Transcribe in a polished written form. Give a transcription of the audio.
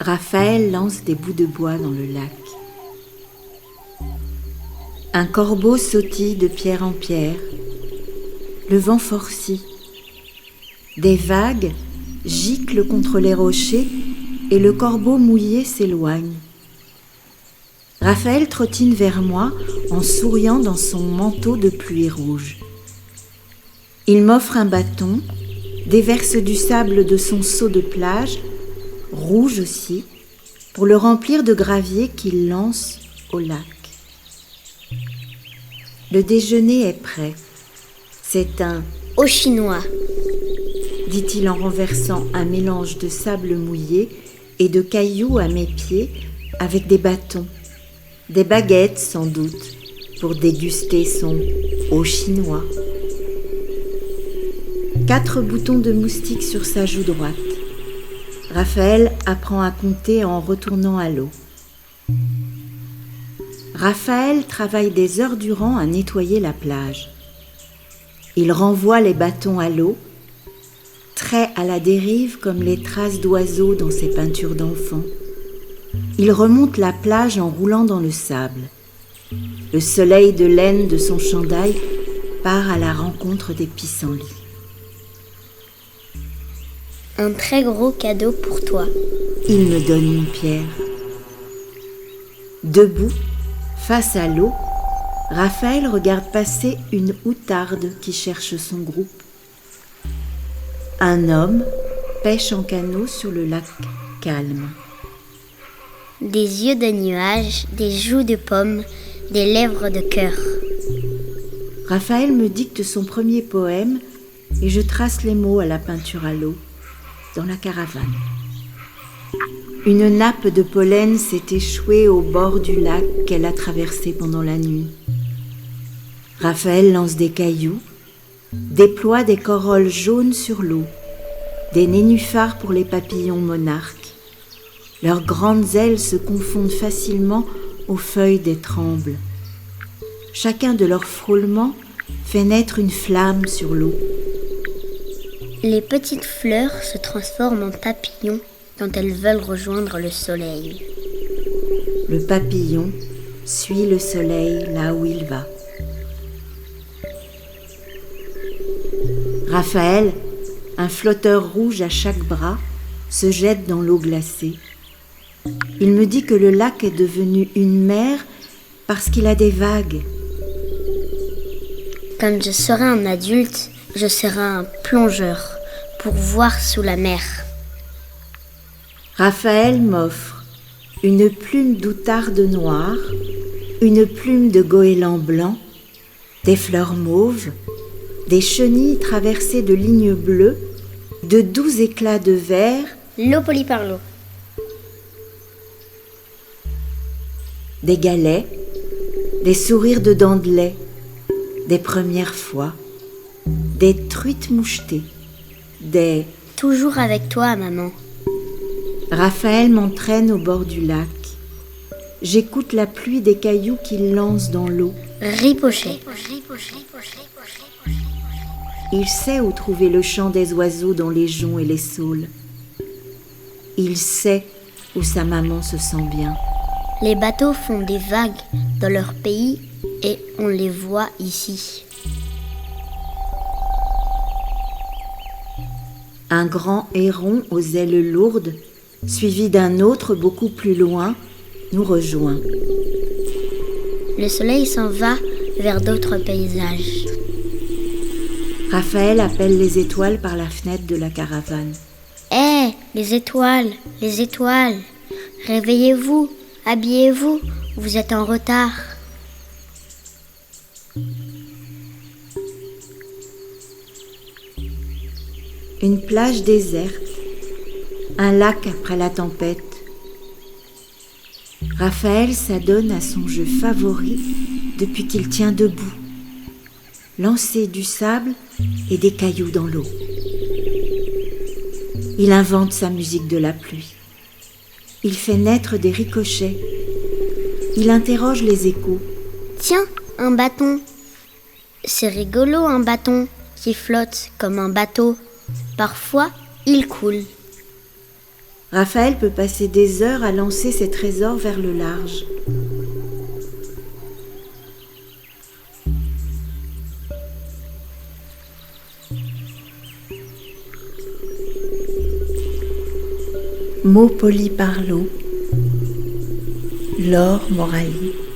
Raphaël lance des bouts de bois dans le lac. Un corbeau sautille de pierre en pierre. Le vent forcit. Des vagues giclent contre les rochers et le corbeau mouillé s'éloigne. Raphaël trottine vers moi en souriant dans son manteau de pluie rouge. Il m'offre un bâton, déverse du sable de son seau de plage, rouge aussi, pour le remplir de gravier qu'il lance au lac. Le déjeuner est prêt. C'est un « au chinois », dit-il en renversant un mélange de sable mouillé et de cailloux à mes pieds avec des bâtons, des baguettes sans doute, pour déguster son au chinois. 4 boutons de moustique sur sa joue droite. Raphaël apprend à compter en retournant à l'eau. Raphaël travaille des heures durant à nettoyer la plage. Il renvoie les bâtons à l'eau, traits à la dérive comme les traces d'oiseaux dans ses peintures d'enfants. Il remonte la plage en roulant dans le sable. Le soleil de laine de son chandail part à la rencontre des pissenlits. Un très gros cadeau pour toi. Il me donne une pierre. Debout, face à l'eau, Raphaël regarde passer une outarde qui cherche son groupe. Un homme pêche en canot sur le lac calme. Des yeux de nuages, des joues de pommes, des lèvres de cœur. Raphaël me dicte son premier poème et je trace les mots à la peinture à l'eau, dans la caravane. Une nappe de pollen s'est échouée au bord du lac qu'elle a traversé pendant la nuit. Raphaël lance des cailloux, déploie des corolles jaunes sur l'eau, des nénuphars pour les papillons monarques. Leurs grandes ailes se confondent facilement aux feuilles des trembles. Chacun de leurs frôlements fait naître une flamme sur l'eau. Les petites fleurs se transforment en papillons quand elles veulent rejoindre le soleil. Le papillon suit le soleil là où il va. Raphaël, un flotteur rouge à chaque bras, se jette dans l'eau glacée. Il me dit que le lac est devenu une mer parce qu'il a des vagues. Quand je serai un adulte, je serai un plongeur pour voir sous la mer. Raphaël m'offre une plume d'outarde noire, une plume de goéland blanc, des fleurs mauves, des chenilles traversées de lignes bleues, de doux éclats de vert, L'eau polie par l'eau. des galets, des sourires de dents de lait, des premières fois, des truites mouchetées, des... Toujours avec toi, maman. Raphaël m'entraîne au bord du lac. J'écoute la pluie des cailloux qu'il lance dans l'eau. Ripocher. Il sait où trouver le chant des oiseaux dans les joncs et les saules. Il sait où sa maman se sent bien. Les bateaux font des vagues dans leur pays et on les voit ici. Un grand héron aux ailes lourdes, suivi d'un autre beaucoup plus loin, nous rejoint. Le soleil s'en va vers d'autres paysages. Raphaël appelle les étoiles par la fenêtre de la caravane. Hé, les étoiles, réveillez-vous, habillez-vous, vous êtes en retard. Une plage déserte, un lac après la tempête. Raphaël s'adonne à son jeu favori depuis qu'il tient debout, lancer du sable et des cailloux dans l'eau. Il invente sa musique de la pluie. Il fait naître des ricochets. Il interroge les échos. Tiens, un bâton. C'est rigolo un bâton qui flotte comme un bateau. Parfois, il coule. Raphaël peut passer des heures à lancer ses trésors vers le large. Mots polis par l'eau, Laure Morali.